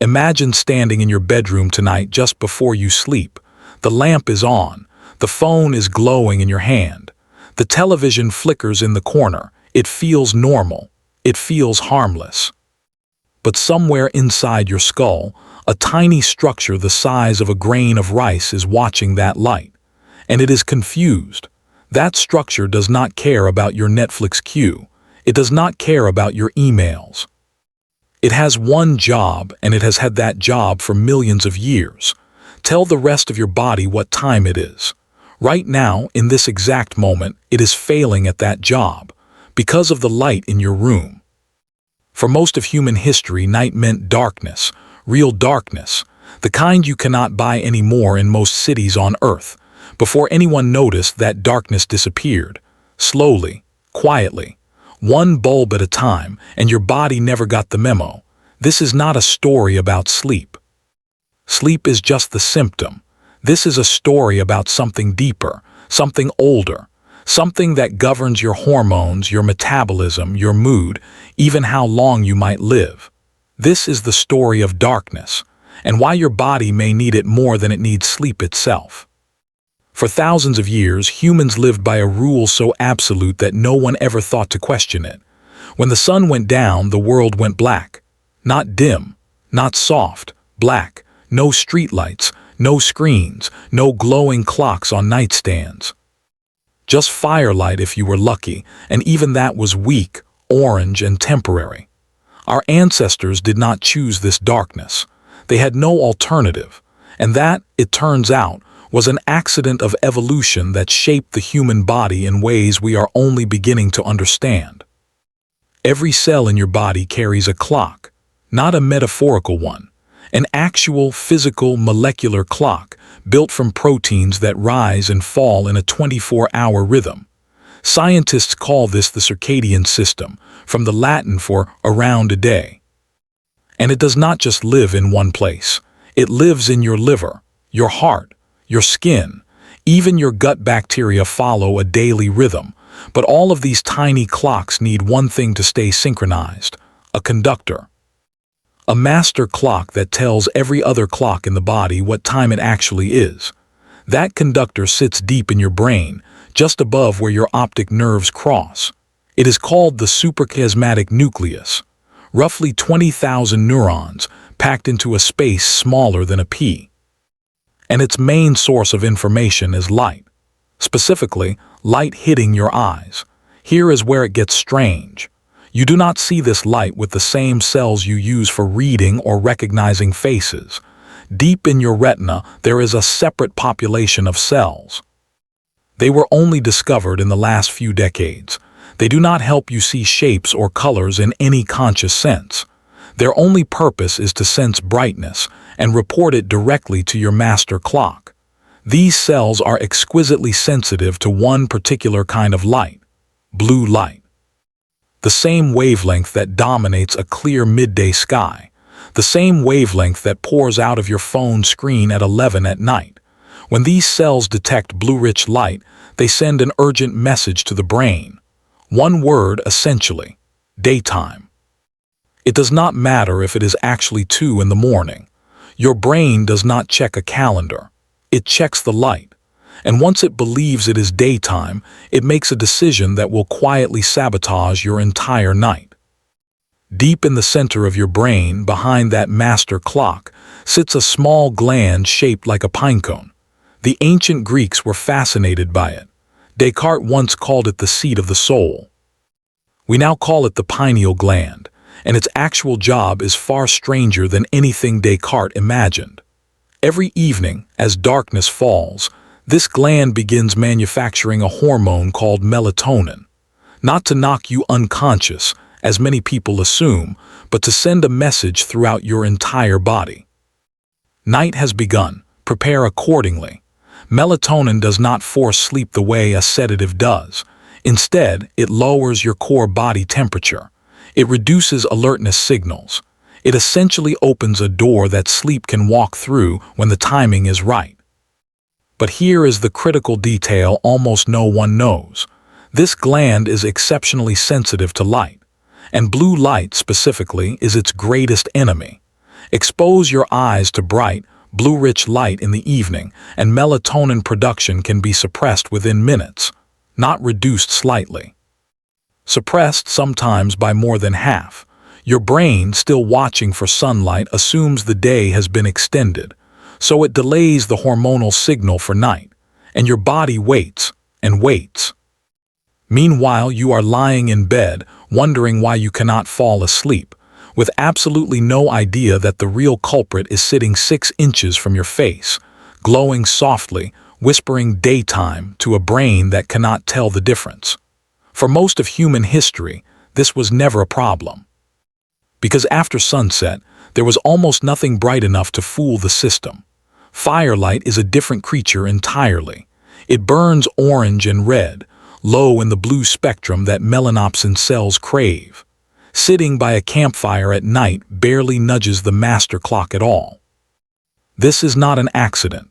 Imagine standing in your bedroom tonight just before you sleep. The lamp is on. The phone is glowing in your hand. The television flickers in the corner. It feels normal. It feels harmless. But somewhere inside your skull, a tiny structure the size of a grain of rice is watching that light. And it is confused. That structure does not care about your Netflix queue. It does not care about your emails. It has one job, and it has had that job for millions of years. Tell the rest of your body what time it is. Right now, in this exact moment, it is failing at that job because of the light in your room. For most of human history, night meant darkness, real darkness, the kind you cannot buy anymore in most cities on Earth. Before anyone noticed, that darkness disappeared, slowly, quietly, one bulb at a time, and your body never got the memo. This is not a story about sleep. Sleep is just the symptom. This is a story about something deeper, something older, something that governs your hormones, your metabolism, your mood, even how long you might live. This is the story of darkness, and why your body may need it more than it needs sleep itself. For thousands of years, humans lived by a rule so absolute that no one ever thought to question it. When the sun went down, the world went black. Not dim, not soft, black. No streetlights, no screens, no glowing clocks on nightstands. Just firelight if you were lucky, and even that was weak, orange, and temporary. Our ancestors did not choose this darkness. They had no alternative, and that, it turns out, was an accident of evolution that shaped the human body in ways we are only beginning to understand. Every cell in your body carries a clock, not a metaphorical one, an actual physical molecular clock built from proteins that rise and fall in a 24-hour rhythm. Scientists call this the circadian system, from the Latin for around a day. And it does not just live in one place. It lives in your liver, your heart, your skin, even your gut bacteria follow a daily rhythm, but all of these tiny clocks need one thing to stay synchronized: a conductor. A master clock that tells every other clock in the body what time it actually is. That conductor sits deep in your brain, just above where your optic nerves cross. It is called the suprachiasmatic nucleus, roughly 20,000 neurons packed into a space smaller than a pea. And its main source of information is light. Specifically, light hitting your eyes. Here is where it gets strange. You do not see this light with the same cells you use for reading or recognizing faces. Deep in your retina, there is a separate population of cells. They were only discovered in the last few decades. They do not help you see shapes or colors in any conscious sense. Their only purpose is to sense brightness and report it directly to your master clock. These cells are exquisitely sensitive to one particular kind of light: blue light. The same wavelength that dominates a clear midday sky. The same wavelength that pours out of your phone screen at 11 at night. When these cells detect blue-rich light, they send an urgent message to the brain. One word, essentially: daytime. It does not matter if it is actually 2 in the morning. Your brain does not check a calendar. It checks the light. And once it believes it is daytime, it makes a decision that will quietly sabotage your entire night. Deep in the center of your brain, behind that master clock, sits a small gland shaped like a pinecone. The ancient Greeks were fascinated by it. Descartes once called it the seat of the soul. We now call it the pineal gland, and its actual job is far stranger than anything Descartes imagined. Every evening, as darkness falls, this gland begins manufacturing a hormone called melatonin. Not to knock you unconscious, as many people assume, but to send a message throughout your entire body. Night has begun. Prepare accordingly. Melatonin does not force sleep the way a sedative does. Instead, it lowers your core body temperature. It reduces alertness signals. It essentially opens a door that sleep can walk through when the timing is right. But here is the critical detail almost no one knows. This gland is exceptionally sensitive to light, and blue light specifically is its greatest enemy. Expose your eyes to bright, blue-rich light in the evening, and melatonin production can be suppressed within minutes, not reduced slightly. Suppressed sometimes by more than half. Your brain, still watching for sunlight, assumes the day has been extended, so it delays the hormonal signal for night, and your body waits and waits. Meanwhile, you are lying in bed, wondering why you cannot fall asleep, with absolutely no idea that the real culprit is sitting 6 inches from your face, glowing softly, whispering daytime to a brain that cannot tell the difference. For most of human history, this was never a problem. Because after sunset, there was almost nothing bright enough to fool the system. Firelight is a different creature entirely. It burns orange and red, low in the blue spectrum that melanopsin cells crave. Sitting by a campfire at night barely nudges the master clock at all. This is not an accident.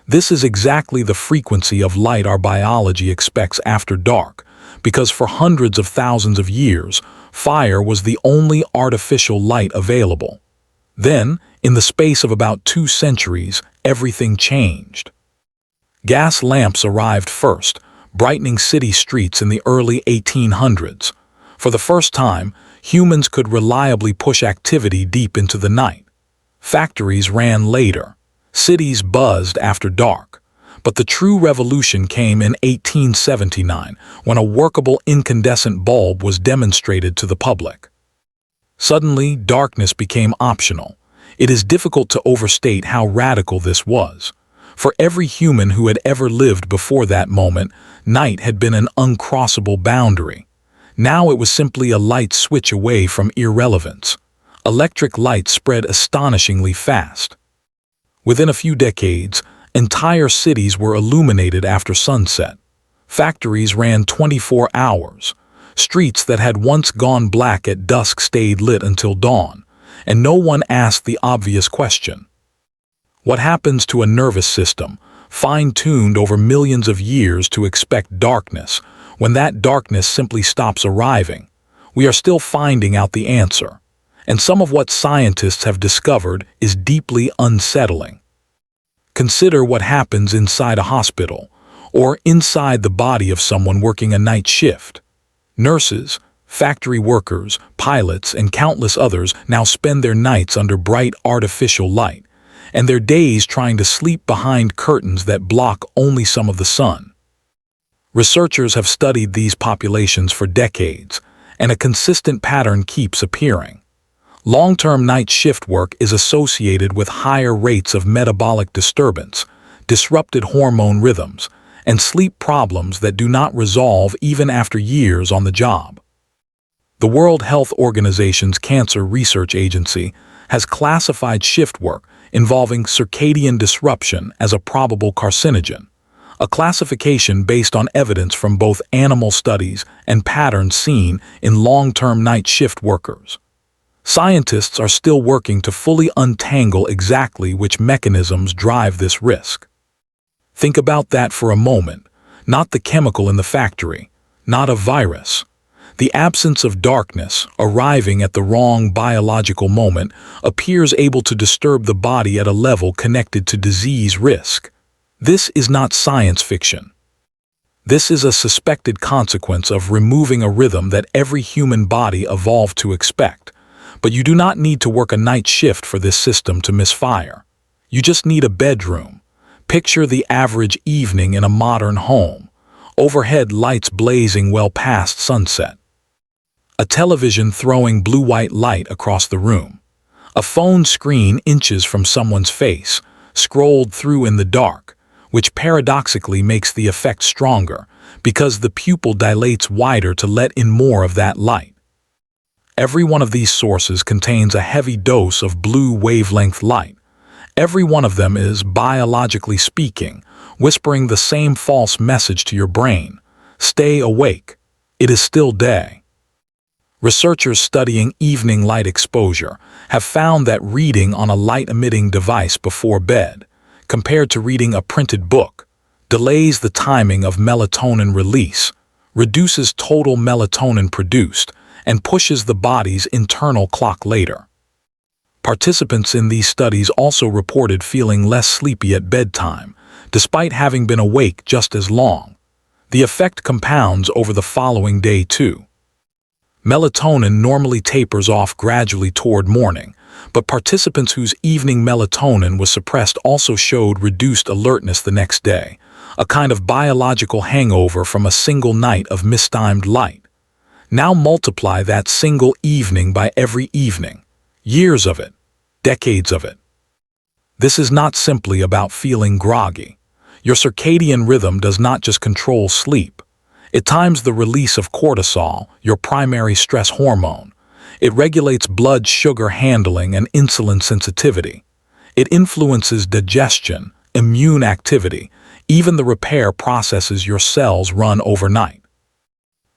This is exactly the frequency of light our biology expects after dark, because for hundreds of thousands of years, fire was the only artificial light available. Then, in the space of about 2 centuries, everything changed. Gas lamps arrived first, brightening city streets in the early 1800s. For the first time, humans could reliably push activity deep into the night. Factories ran later. Cities buzzed after dark. But the true revolution came in 1879, when a workable incandescent bulb was demonstrated to the public. Suddenly, darkness became optional. It is difficult to overstate how radical this was. For every human who had ever lived before that moment, night had been an uncrossable boundary. Now it was simply a light switch away from irrelevance. Electric light spread astonishingly fast. Within a few decades, entire cities were illuminated after sunset. Factories ran 24 hours. Streets that had once gone black at dusk stayed lit until dawn, and no one asked the obvious question. What happens to a nervous system, fine-tuned over millions of years to expect darkness, when that darkness simply stops arriving? We are still finding out the answer, and some of what scientists have discovered is deeply unsettling. Consider what happens inside a hospital, or inside the body of someone working a night shift. Nurses, factory workers, pilots, and countless others now spend their nights under bright artificial light, and their days trying to sleep behind curtains that block only some of the sun. Researchers have studied these populations for decades, and a consistent pattern keeps appearing. Long-term night shift work is associated with higher rates of metabolic disturbance, disrupted hormone rhythms, and sleep problems that do not resolve even after years on the job. The World Health Organization's Cancer Research Agency has classified shift work involving circadian disruption as a probable carcinogen, a classification based on evidence from both animal studies and patterns seen in long-term night shift workers. Scientists are still working to fully untangle exactly which mechanisms drive this risk. Think about that for a moment. Not the chemical in the factory, not a virus. The absence of darkness, arriving at the wrong biological moment, appears able to disturb the body at a level connected to disease risk. This is not science fiction. This is a suspected consequence of removing a rhythm that every human body evolved to expect. But you do not need to work a night shift for this system to misfire. You just need a bedroom. Picture the average evening in a modern home. Overhead lights blazing well past sunset. A television throwing blue-white light across the room. A phone screen inches from someone's face, scrolled through in the dark, which paradoxically makes the effect stronger, because the pupil dilates wider to let in more of that light. Every one of these sources contains a heavy dose of blue wavelength light. Every one of them is, biologically speaking, whispering the same false message to your brain. Stay awake. It is still day. Researchers studying evening light exposure have found that reading on a light-emitting device before bed, compared to reading a printed book, delays the timing of melatonin release, reduces total melatonin produced, and pushes the body's internal clock later. Participants in these studies also reported feeling less sleepy at bedtime, despite having been awake just as long. The effect compounds over the following day too. Melatonin normally tapers off gradually toward morning, but participants whose evening melatonin was suppressed also showed reduced alertness the next day, a kind of biological hangover from a single night of mistimed light. Now multiply that single evening by every evening. Years of it. Decades of it. This is not simply about feeling groggy. Your circadian rhythm does not just control sleep. It times the release of cortisol, your primary stress hormone. It regulates blood sugar handling and insulin sensitivity. It influences digestion, immune activity, even the repair processes your cells run overnight.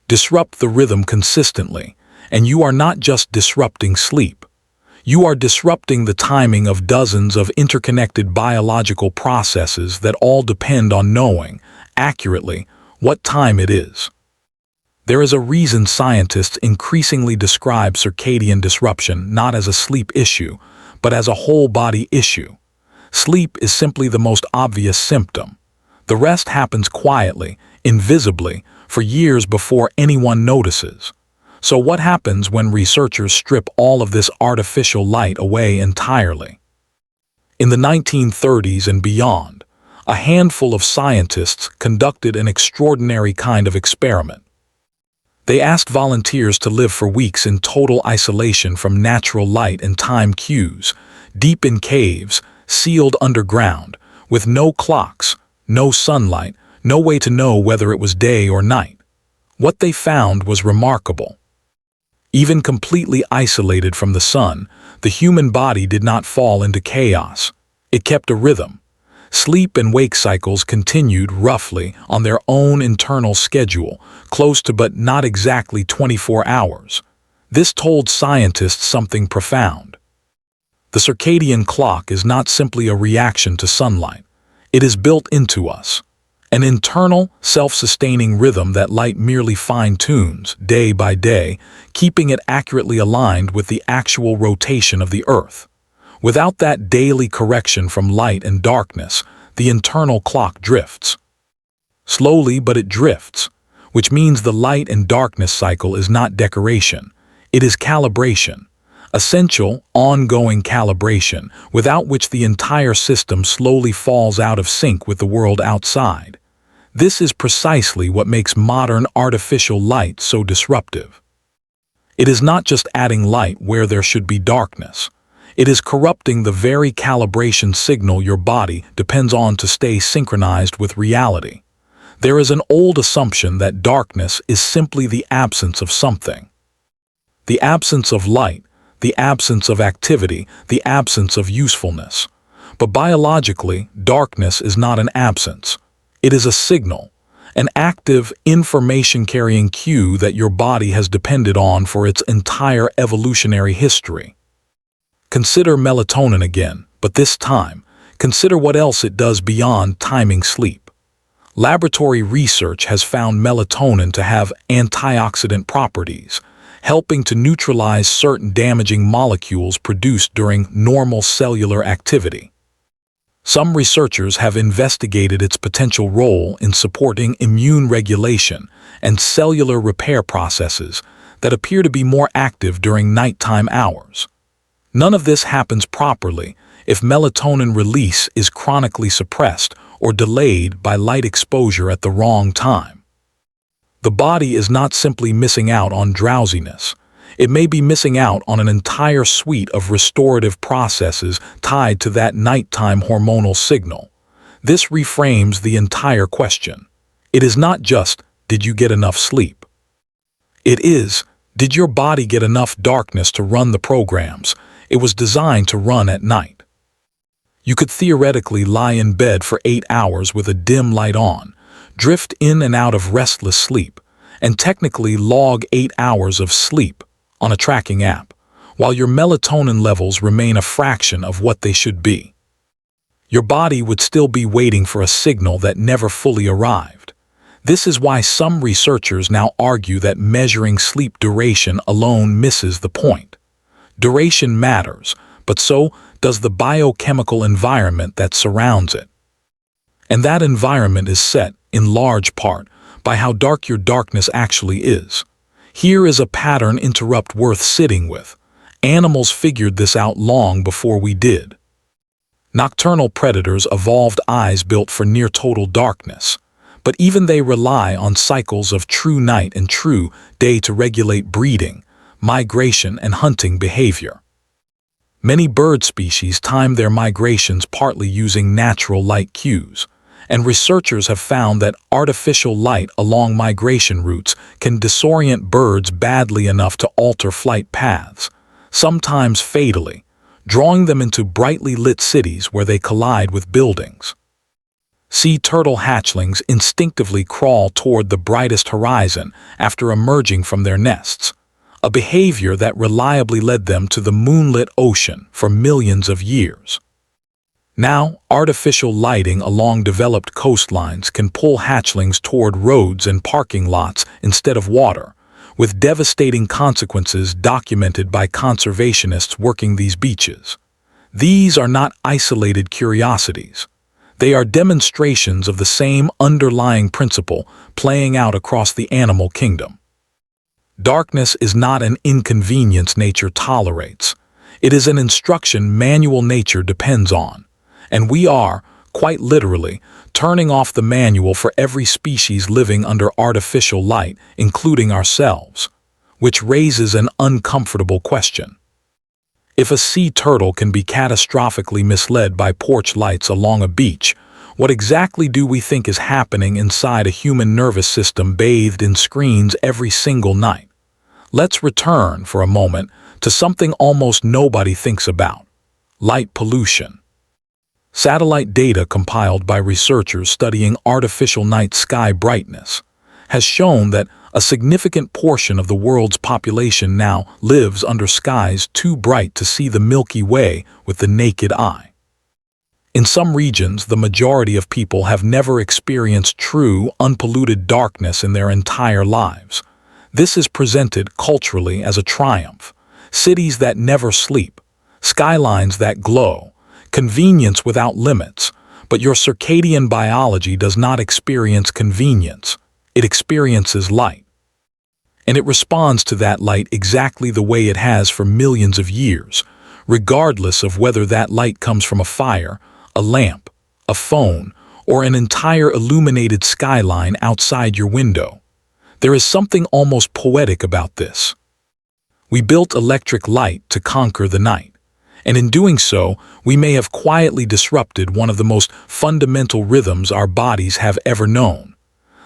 Disrupt the rhythm consistently, and you are not just disrupting sleep. You are disrupting the timing of dozens of interconnected biological processes that all depend on knowing, accurately, what time it is. There is a reason scientists increasingly describe circadian disruption not as a sleep issue, but as a whole-body issue. Sleep is simply the most obvious symptom. The rest happens quietly, invisibly, for years before anyone notices. So what happens when researchers strip all of this artificial light away entirely? In the 1930s and beyond, a handful of scientists conducted an extraordinary kind of experiment. They asked volunteers to live for weeks in total isolation from natural light and time cues, deep in caves, sealed underground, with no clocks, no sunlight, no way to know whether it was day or night. What they found was remarkable. Even completely isolated from the sun, the human body did not fall into chaos. It kept a rhythm. Sleep and wake cycles continued roughly on their own internal schedule, close to but not exactly 24 hours. This told scientists something profound. The circadian clock is not simply a reaction to sunlight. It is built into us. An internal, self-sustaining rhythm that light merely fine-tunes, day by day, keeping it accurately aligned with the actual rotation of the Earth. Without that daily correction from light and darkness, the internal clock drifts. Slowly, but it drifts, which means the light and darkness cycle is not decoration. It is calibration. Essential, ongoing calibration, without which the entire system slowly falls out of sync with the world outside. This is precisely what makes modern artificial light so disruptive. It is not just adding light where there should be darkness. It is corrupting the very calibration signal your body depends on to stay synchronized with reality. There is an old assumption that darkness is simply the absence of something. The absence of light, the absence of activity, the absence of usefulness. But biologically, darkness is not an absence. It is a signal, an active, information-carrying cue that your body has depended on for its entire evolutionary history. Consider melatonin again, but this time, consider what else it does beyond timing sleep. Laboratory research has found melatonin to have antioxidant properties, helping to neutralize certain damaging molecules produced during normal cellular activity. Some researchers have investigated its potential role in supporting immune regulation and cellular repair processes that appear to be more active during nighttime hours. None of this happens properly if melatonin release is chronically suppressed or delayed by light exposure at the wrong time. The body is not simply missing out on drowsiness. It may be missing out on an entire suite of restorative processes tied to that nighttime hormonal signal. This reframes the entire question. It is not just, did you get enough sleep? It is, did your body get enough darkness to run the programs it was designed to run at night? You could theoretically lie in bed for 8 hours with a dim light on, drift in and out of restless sleep, and technically log 8 hours of sleep on a tracking app, while your melatonin levels remain a fraction of what they should be. Your body would still be waiting for a signal that never fully arrived. This is why some researchers now argue that measuring sleep duration alone misses the point. Duration matters, but so does the biochemical environment that surrounds it. And that environment is set, in large part, by how dark your darkness actually is. Here is a pattern interrupt worth sitting with. Animals figured this out long before we did. Nocturnal predators evolved eyes built for near-total darkness, but even they rely on cycles of true night and true day to regulate breeding, migration, and hunting behavior. Many bird species time their migrations partly using natural light cues, and researchers have found that artificial light along migration routes can disorient birds badly enough to alter flight paths, sometimes fatally, drawing them into brightly lit cities where they collide with buildings. Sea turtle hatchlings instinctively crawl toward the brightest horizon after emerging from their nests, a behavior that reliably led them to the moonlit ocean for millions of years. Now, artificial lighting along developed coastlines can pull hatchlings toward roads and parking lots instead of water, with devastating consequences documented by conservationists working these beaches. These are not isolated curiosities. They are demonstrations of the same underlying principle playing out across the animal kingdom. Darkness is not an inconvenience nature tolerates. It is an instruction manual nature depends on. And we are, quite literally, turning off the manual for every species living under artificial light, including ourselves, which raises an uncomfortable question. If a sea turtle can be catastrophically misled by porch lights along a beach, what exactly do we think is happening inside a human nervous system bathed in screens every single night? Let's return, for a moment, to something almost nobody thinks about: light pollution. Satellite data compiled by researchers studying artificial night sky brightness has shown that a significant portion of the world's population now lives under skies too bright to see the Milky Way with the naked eye. In some regions, the majority of people have never experienced true, unpolluted darkness in their entire lives. This is presented culturally as a triumph. Cities that never sleep, skylines that glow, convenience without limits, but your circadian biology does not experience convenience. It experiences light. And it responds to that light exactly the way it has for millions of years, regardless of whether that light comes from a fire, a lamp, a phone, or an entire illuminated skyline outside your window. There is something almost poetic about this. We built electric light to conquer the night. And in doing so, we may have quietly disrupted one of the most fundamental rhythms our bodies have ever known.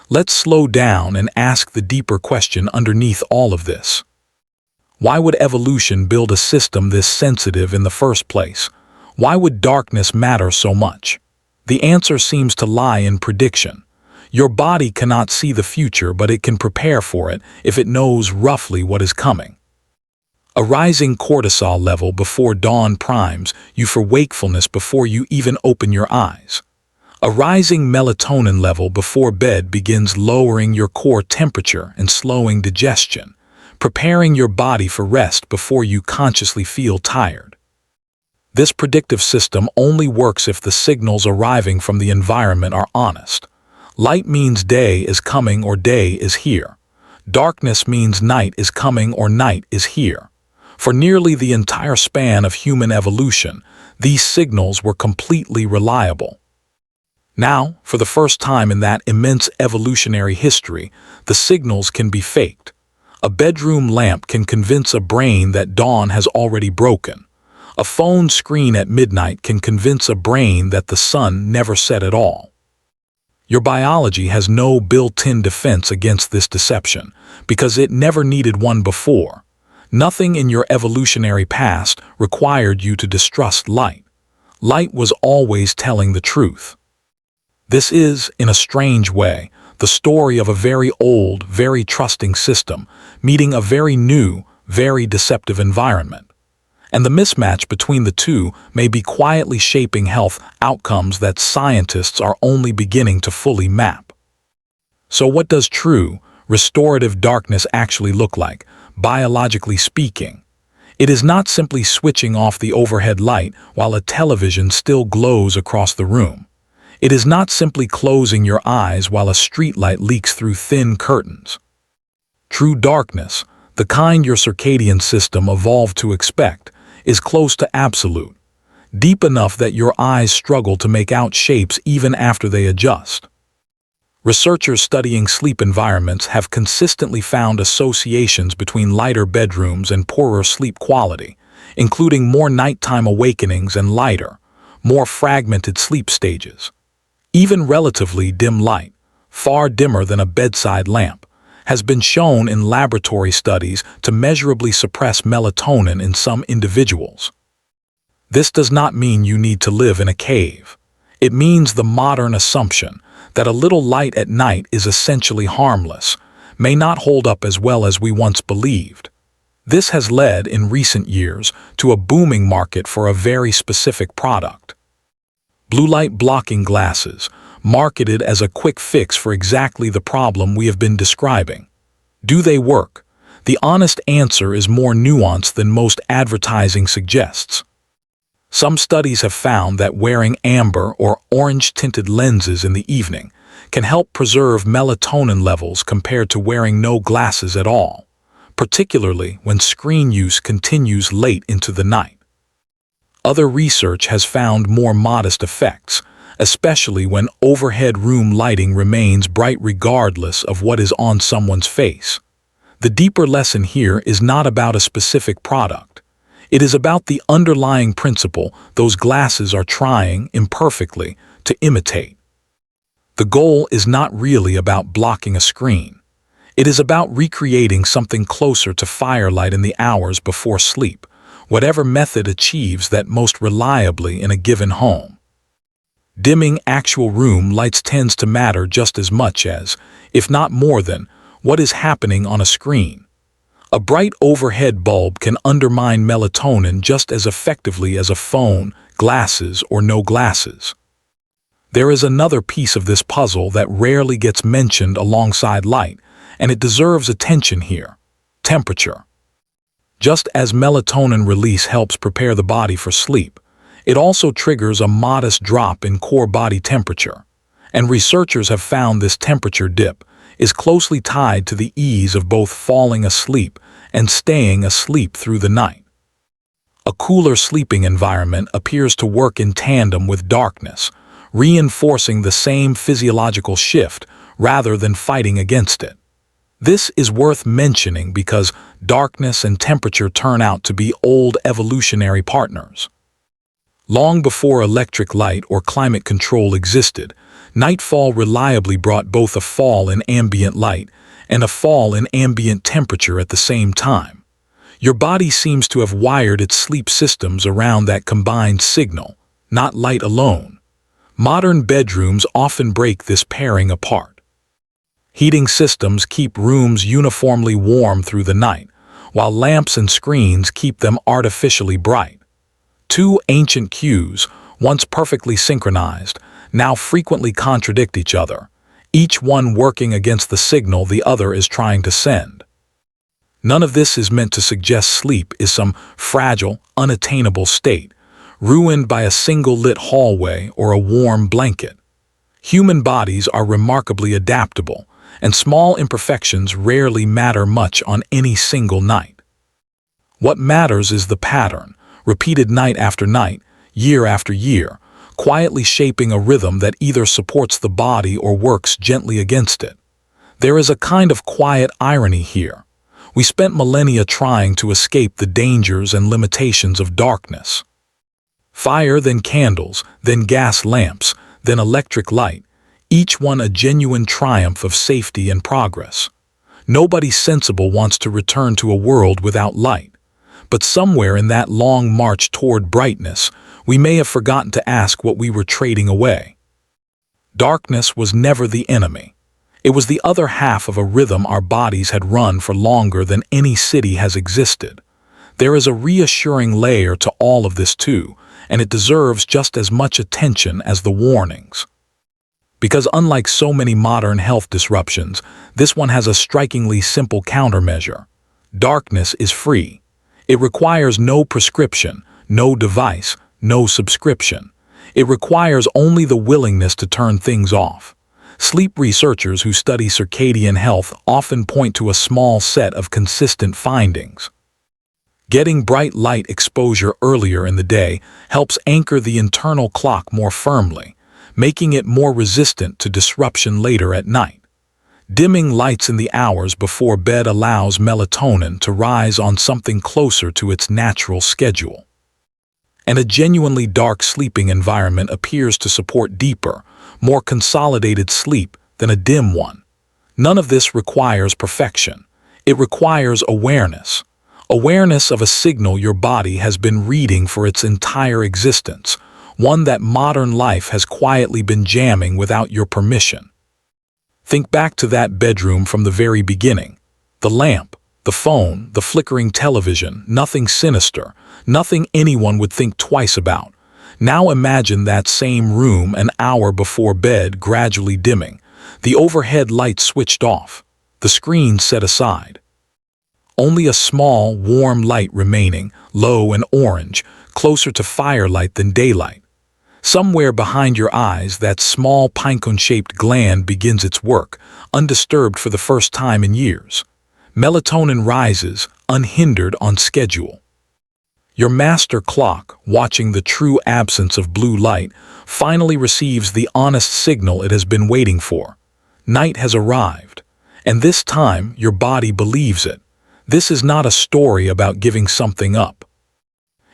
Let's slow down and ask the deeper question underneath all of this. Why would evolution build a system this sensitive in the first place? Why would darkness matter so much? The answer seems to lie in prediction. Your body cannot see the future, but it can prepare for it if it knows roughly what is coming. A rising cortisol level before dawn primes you for wakefulness before you even open your eyes. A rising melatonin level before bed begins lowering your core temperature and slowing digestion, preparing your body for rest before you consciously feel tired. This predictive system only works if the signals arriving from the environment are honest. Light means day is coming or day is here. Darkness means night is coming or night is here. For nearly the entire span of human evolution, these signals were completely reliable. Now, for the first time in that immense evolutionary history, the signals can be faked. A bedroom lamp can convince a brain that dawn has already broken. A phone screen at midnight can convince a brain that the sun never set at all. Your biology has no built-in defense against this deception, because it never needed one before. Nothing in your evolutionary past required you to distrust light. Light was always telling the truth. This is, in a strange way, the story of a very old, very trusting system meeting a very new, very deceptive environment. And the mismatch between the two may be quietly shaping health outcomes that scientists are only beginning to fully map. So what does true, restorative darkness actually look like, biologically speaking? It is not simply switching off the overhead light while a television still glows across the room. It is not simply closing your eyes while a streetlight leaks through thin curtains. True darkness, the kind your circadian system evolved to expect, is close to absolute, deep enough that your eyes struggle to make out shapes even after they adjust. Researchers studying sleep environments have consistently found associations between lighter bedrooms and poorer sleep quality, including more nighttime awakenings and lighter, more fragmented sleep stages. Even relatively dim light, far dimmer than a bedside lamp, has been shown in laboratory studies to measurably suppress melatonin in some individuals. This does not mean you need to live in a cave. It means the modern assumption that a little light at night is essentially harmless may not hold up as well as we once believed. This has led, in recent years, to a booming market for a very specific product. Blue light blocking glasses, marketed as a quick fix for exactly the problem we have been describing. Do they work? The honest answer is more nuanced than most advertising suggests. Some studies have found that wearing amber or orange-tinted lenses in the evening can help preserve melatonin levels compared to wearing no glasses at all, particularly when screen use continues late into the night. Other research has found more modest effects, especially when overhead room lighting remains bright regardless of what is on someone's face. The deeper lesson here is not about a specific product. It is about the underlying principle those glasses are trying, imperfectly, to imitate. The goal is not really about blocking a screen. It is about recreating something closer to firelight in the hours before sleep, whatever method achieves that most reliably in a given home. Dimming actual room lights tends to matter just as much as, if not more than, what is happening on a screen. A bright overhead bulb can undermine melatonin just as effectively as a phone, glasses, or no glasses. There is another piece of this puzzle that rarely gets mentioned alongside light, and it deserves attention here: temperature. Just as melatonin release helps prepare the body for sleep, it also triggers a modest drop in core body temperature, and researchers have found this temperature dip is closely tied to the ease of both falling asleep and staying asleep through the night. A cooler sleeping environment appears to work in tandem with darkness, reinforcing the same physiological shift rather than fighting against it. This is worth mentioning because darkness and temperature turn out to be old evolutionary partners. Long before electric light or climate control existed, nightfall reliably brought both a fall in ambient light and a fall in ambient temperature at the same time. Your body seems to have wired its sleep systems around that combined signal, not light alone. Modern bedrooms often break this pairing apart. Heating systems keep rooms uniformly warm through the night, while lamps and screens keep them artificially bright. Two ancient cues, once perfectly synchronized, now frequently contradict each other, each one working against the signal the other is trying to send. None of this is meant to suggest sleep is some fragile, unattainable state, ruined by a single lit hallway or a warm blanket. Human bodies are remarkably adaptable, and small imperfections rarely matter much on any single night. What matters is the pattern, repeated night after night, year after year, quietly shaping a rhythm that either supports the body or works gently against it. There is a kind of quiet irony here. We spent millennia trying to escape the dangers and limitations of darkness. Fire, then candles, then gas lamps, then electric light, each one a genuine triumph of safety and progress. Nobody sensible wants to return to a world without light. But somewhere in that long march toward brightness, we may have forgotten to ask what we were trading away. Darkness was never the enemy. It was the other half of a rhythm our bodies had run for longer than any city has existed. There is a reassuring layer to all of this too, and it deserves just as much attention as the warnings. Because unlike so many modern health disruptions, this one has a strikingly simple countermeasure. Darkness is free. It requires no prescription, no device, no subscription. It requires only the willingness to turn things off. Sleep researchers who study circadian health often point to a small set of consistent findings. Getting bright light exposure earlier in the day helps anchor the internal clock more firmly, making it more resistant to disruption later at night. Dimming lights in the hours before bed allows melatonin to rise on something closer to its natural schedule. And a genuinely dark sleeping environment appears to support deeper, more consolidated sleep than a dim one. None of this requires perfection. It requires awareness. Awareness of a signal your body has been reading for its entire existence, one that modern life has quietly been jamming without your permission. Think back to that bedroom from the very beginning. The lamp, the phone, the flickering television, nothing sinister, nothing anyone would think twice about. Now imagine that same room an hour before bed gradually dimming, the overhead lights switched off, the screen set aside. Only a small, warm light remaining, low and orange, closer to firelight than daylight. Somewhere behind your eyes, that small pinecone-shaped gland begins its work, undisturbed for the first time in years. Melatonin rises, unhindered on schedule. Your master clock, watching the true absence of blue light, finally receives the honest signal it has been waiting for. Night has arrived, and this time your body believes it. This is not a story about giving something up.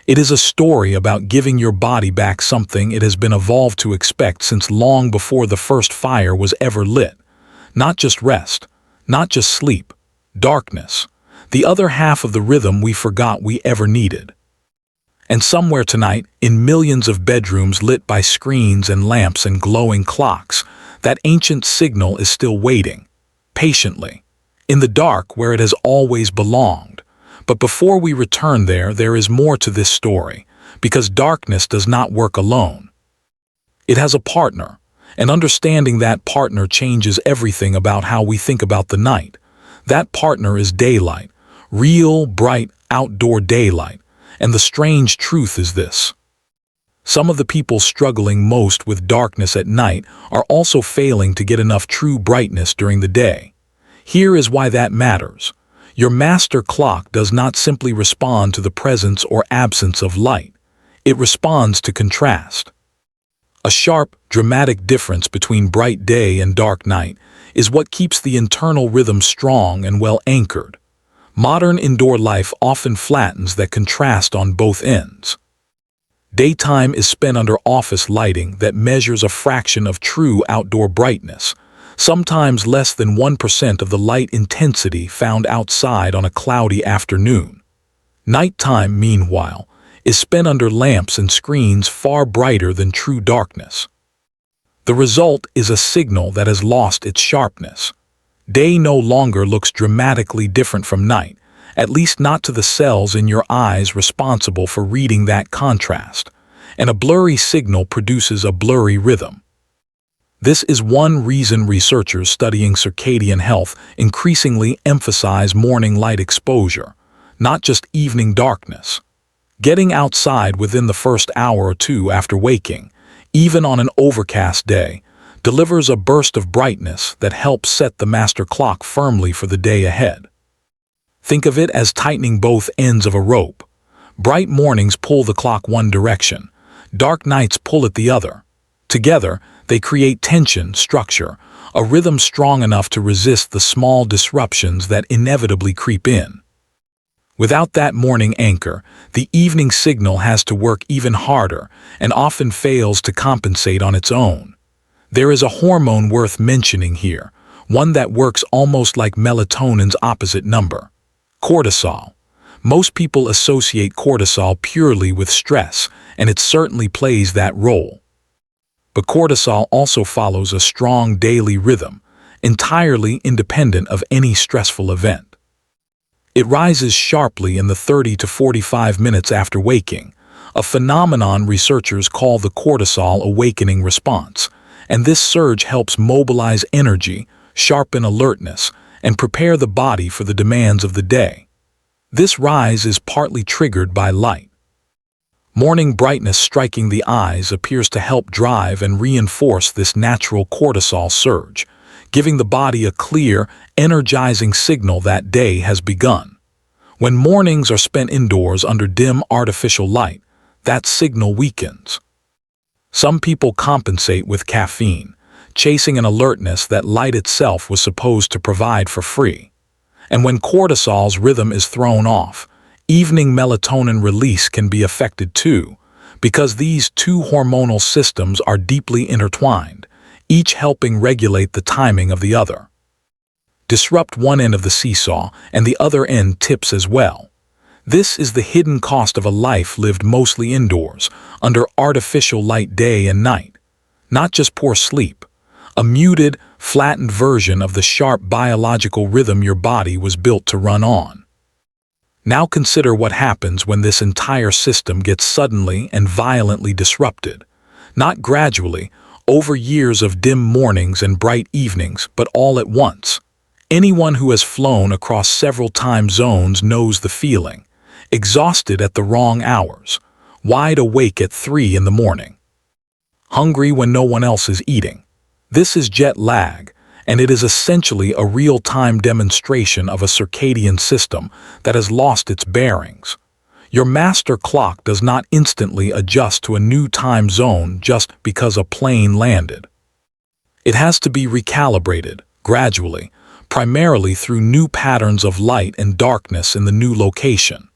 It is a story about giving your body back something it has been evolved to expect since long before the first fire was ever lit. Not just rest, not just sleep, darkness, the other half of the rhythm we forgot we ever needed. And somewhere tonight, in millions of bedrooms lit by screens and lamps and glowing clocks, that ancient signal is still waiting, patiently, in the dark where it has always belonged. But before we return there, there is more to this story, because darkness does not work alone. It has a partner, and understanding that partner changes everything about how we think about the night. That partner is daylight, real, bright, outdoor daylight, and the strange truth is this. Some of the people struggling most with darkness at night are also failing to get enough true brightness during the day. Here is why that matters. Your master clock does not simply respond to the presence or absence of light. It responds to contrast. A sharp, dramatic difference between bright day and dark night is what keeps the internal rhythm strong and well anchored. Modern indoor life often flattens that contrast on both ends. Daytime is spent under office lighting that measures a fraction of true outdoor brightness, sometimes less than 1% of the light intensity found outside on a cloudy afternoon. Nighttime, meanwhile, is spent under lamps and screens far brighter than true darkness. The result is a signal that has lost its sharpness. Day no longer looks dramatically different from night, at least not to the cells in your eyes responsible for reading that contrast, and a blurry signal produces a blurry rhythm. This is one reason researchers studying circadian health increasingly emphasize morning light exposure, not just evening darkness. Getting outside within the first hour or two after waking, even on an overcast day, delivers a burst of brightness that helps set the master clock firmly for the day ahead. Think of it as tightening both ends of a rope. Bright mornings pull the clock one direction, dark nights pull it the other. Together, they create tension, structure, a rhythm strong enough to resist the small disruptions that inevitably creep in. Without that morning anchor, the evening signal has to work even harder and often fails to compensate on its own. There is a hormone worth mentioning here, one that works almost like melatonin's opposite number: cortisol. Most people associate cortisol purely with stress, and it certainly plays that role. But cortisol also follows a strong daily rhythm, entirely independent of any stressful event. It rises sharply in the 30 to 45 minutes after waking, a phenomenon researchers call the cortisol awakening response, and this surge helps mobilize energy, sharpen alertness, and prepare the body for the demands of the day. This rise is partly triggered by light. Morning brightness striking the eyes appears to help drive and reinforce this natural cortisol surge, giving the body a clear, energizing signal that day has begun. When mornings are spent indoors under dim artificial light, that signal weakens. Some people compensate with caffeine, chasing an alertness that light itself was supposed to provide for free. And when cortisol's rhythm is thrown off, evening melatonin release can be affected too, because these two hormonal systems are deeply intertwined, each helping regulate the timing of the other. Disrupt one end of the seesaw, and the other end tips as well. This is the hidden cost of a life lived mostly indoors, under artificial light day and night. Not just poor sleep, a muted, flattened version of the sharp biological rhythm your body was built to run on. Now consider what happens when this entire system gets suddenly and violently disrupted. Not gradually, over years of dim mornings and bright evenings, but all at once. Anyone who has flown across several time zones knows the feeling. Exhausted at the wrong hours, wide awake at 3 in the morning, hungry when no one else is eating. This is jet lag, and it is essentially a real-time demonstration of a circadian system that has lost its bearings. Your master clock does not instantly adjust to a new time zone just because a plane landed. It has to be recalibrated, gradually, primarily through new patterns of light and darkness in the new location.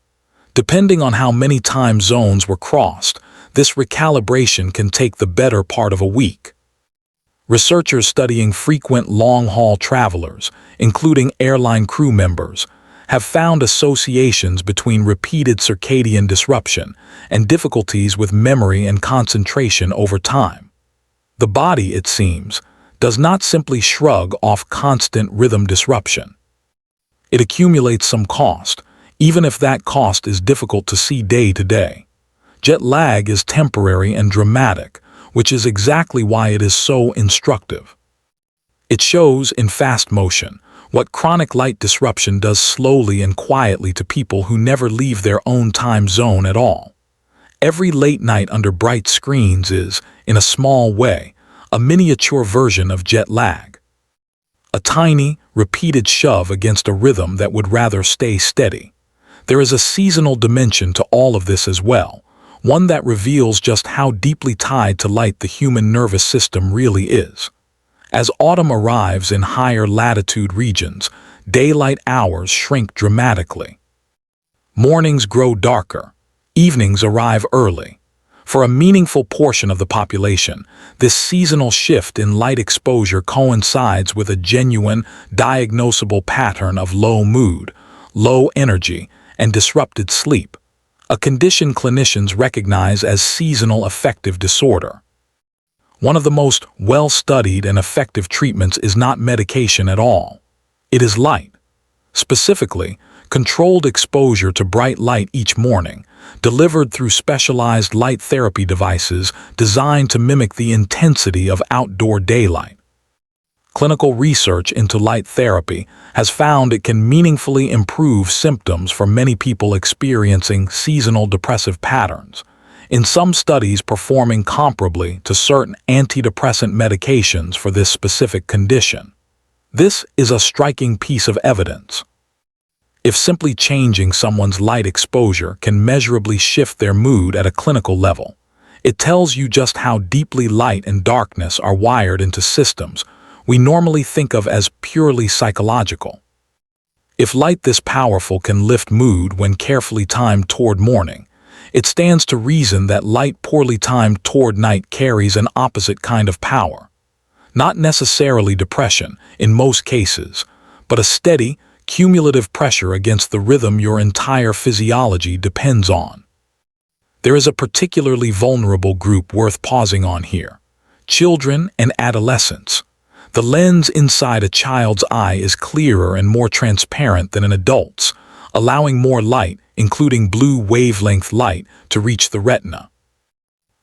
Depending on how many time zones were crossed, this recalibration can take the better part of a week. Researchers studying frequent long-haul travelers, including airline crew members, have found associations between repeated circadian disruption and difficulties with memory and concentration over time. The body, it seems, does not simply shrug off constant rhythm disruption. It accumulates some cost, even if that cost is difficult to see day to day. Jet lag is temporary and dramatic, which is exactly why it is so instructive. It shows in fast motion what chronic light disruption does slowly and quietly to people who never leave their own time zone at all. Every late night under bright screens is, in a small way, a miniature version of jet lag. A tiny, repeated shove against a rhythm that would rather stay steady. There is a seasonal dimension to all of this as well, one that reveals just how deeply tied to light the human nervous system really is. As autumn arrives in higher latitude regions, daylight hours shrink dramatically. Mornings grow darker, evenings arrive early. For a meaningful portion of the population, this seasonal shift in light exposure coincides with a genuine, diagnosable pattern of low mood, low energy, and disrupted sleep, a condition clinicians recognize as seasonal affective disorder. One of the most well-studied and effective treatments is not medication at all. It is light. Specifically, controlled exposure to bright light each morning, delivered through specialized light therapy devices designed to mimic the intensity of outdoor daylight. Clinical research into light therapy has found it can meaningfully improve symptoms for many people experiencing seasonal depressive patterns, in some studies performing comparably to certain antidepressant medications for this specific condition. This is a striking piece of evidence. If simply changing someone's light exposure can measurably shift their mood at a clinical level, it tells you just how deeply light and darkness are wired into systems we normally think of as purely psychological. If light this powerful can lift mood when carefully timed toward morning, it stands to reason that light poorly timed toward night carries an opposite kind of power. Not necessarily depression, in most cases, but a steady, cumulative pressure against the rhythm your entire physiology depends on. There is a particularly vulnerable group worth pausing on here: children and adolescents. The lens inside a child's eye is clearer and more transparent than an adult's, allowing more light, including blue wavelength light, to reach the retina.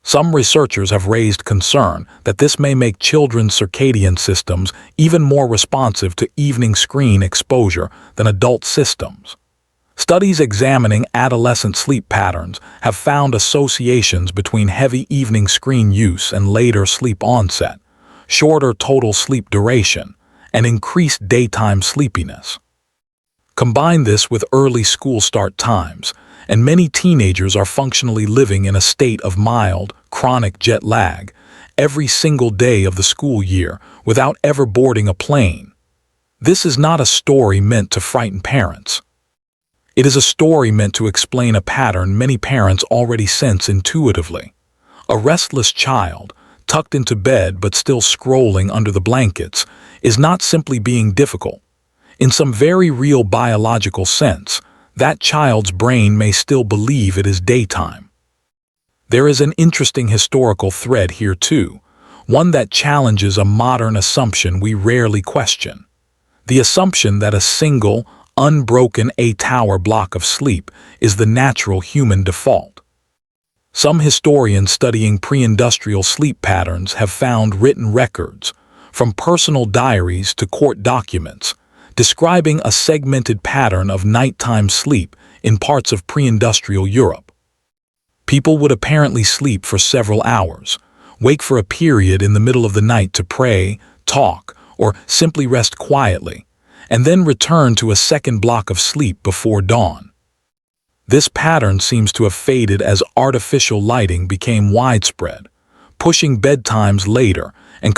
Some researchers have raised concern that this may make children's circadian systems even more responsive to evening screen exposure than adult systems. Studies examining adolescent sleep patterns have found associations between heavy evening screen use and later sleep onset, shorter total sleep duration, and increased daytime sleepiness. Combine this with early school start times, and many teenagers are functionally living in a state of mild, chronic jet lag every single day of the school year without ever boarding a plane. This is not a story meant to frighten parents. It is a story meant to explain a pattern many parents already sense intuitively. A restless child, tucked into bed but still scrolling under the blankets, is not simply being difficult. In some very real biological sense, that child's brain may still believe it is daytime. There is an interesting historical thread here too, one that challenges a modern assumption we rarely question. The assumption that a single, unbroken 8-hour block of sleep is the natural human default. Some historians studying pre-industrial sleep patterns have found written records, from personal diaries to court documents, describing a segmented pattern of nighttime sleep in parts of pre-industrial Europe. People would apparently sleep for several hours, wake for a period in the middle of the night to pray, talk, or simply rest quietly, and then return to a second block of sleep before dawn. This pattern seems to have faded as artificial lighting became widespread, pushing bedtimes later and